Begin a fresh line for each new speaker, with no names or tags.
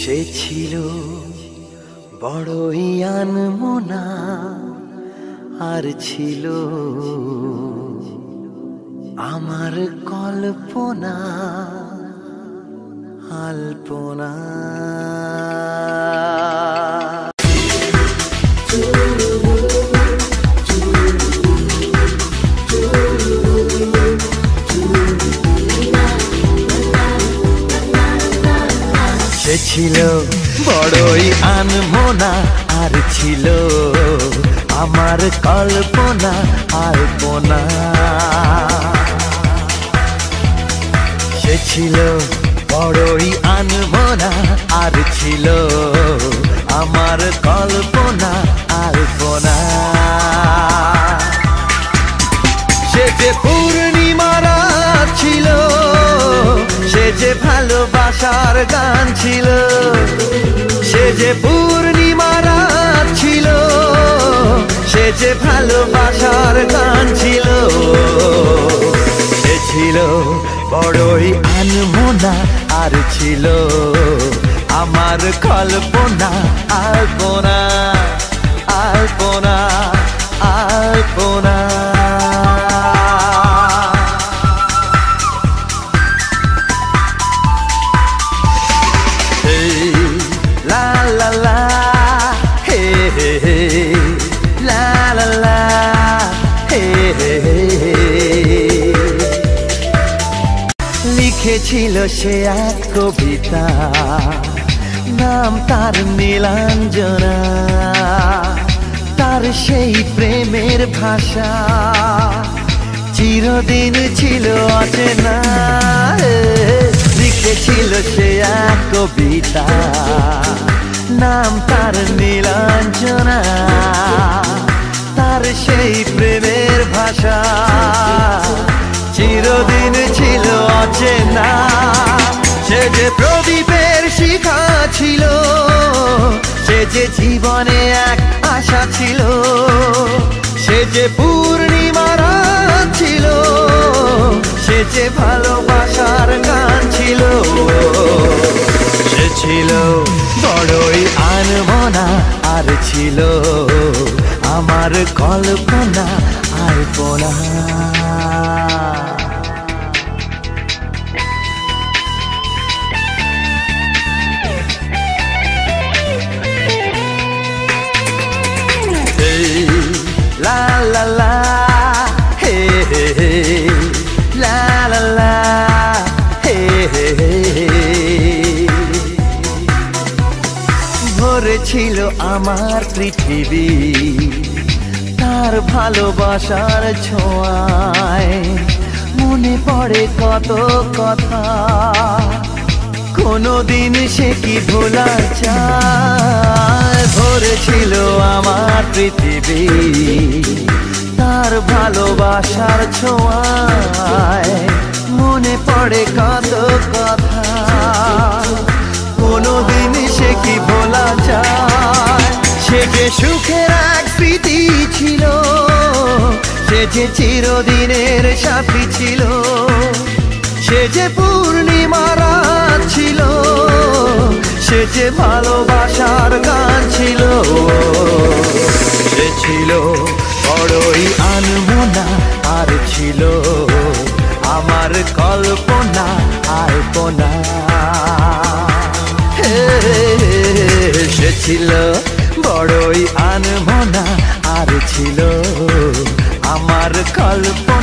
সে ছিল বড়ই আনমনা, আর ছিল আমার কল্পনা আলপনা। সে ছিল বড়ই আনমনা, আর ছিল আমার কল্পনা আলপনা। সে ছিল বড়ই আনমনা, আর ছিল আমার কল্পনা আলপনা। সে যে পূর্ণিমা রাত ছিল, সে যে ভালোবাসার গান ছিল। সে যে পূর্ণিমা রাত ছিল, সে যে ভালোবাসার গান ছিল। সে ছিল বড়ই আনমনা, আর ছিল আমার কল্পনা আলপনা আলপনা আলপনা। লিখেছিল সে এক কবিতা, নাম তার নীলাঞ্জনা। তার সেই প্রেমের ভাষা চিরদিন ছিল অচেনা। লিখেছিল সে এক কবিতা, নাম তার নীলাঞ্জনা। তার সেই প্রেমের ভাষা চিরদিন ছিল অচেনা। সে যে প্রদীপের শিখা ছিল, সে যে জীবনে এক আশা ছিল। সে যে পূর্ণিমা রাত ছিল, সে যে ভালোবাসার গান ছিল। সে ছিল বড়ই আনমনা, আর ছিল আমার কল্পনা আলপনা। La la la, hey hey hey, la la la, hey hey hey। ভরেছিল আমার পৃথিবী তার ভালোবাসার ছোঁয়ায়। মনে পড়ে কত কথা, কোনদিন সে কি ভোলা যায়। ভরেছিল আমার পৃথিবী তার ভালোবাসার ছোঁয়ায়। মনে পড়ে কত কথা, কোনদিন সে কি ভোলা যায়। সে যে সুখের এক স্মৃতি ছিল, সে যে চিরদিনের সাথী ছিল। সে যে পূর্ণিমা রাত ছিল, সে যে ভালোবাসার গান ছিল। সে ছিল বড়ই আনমনা, আর ছিল আমার কল্পনা আলপনা। সে ছিল বড়ই আনমনা, আর ছিল আমার কল্পনা।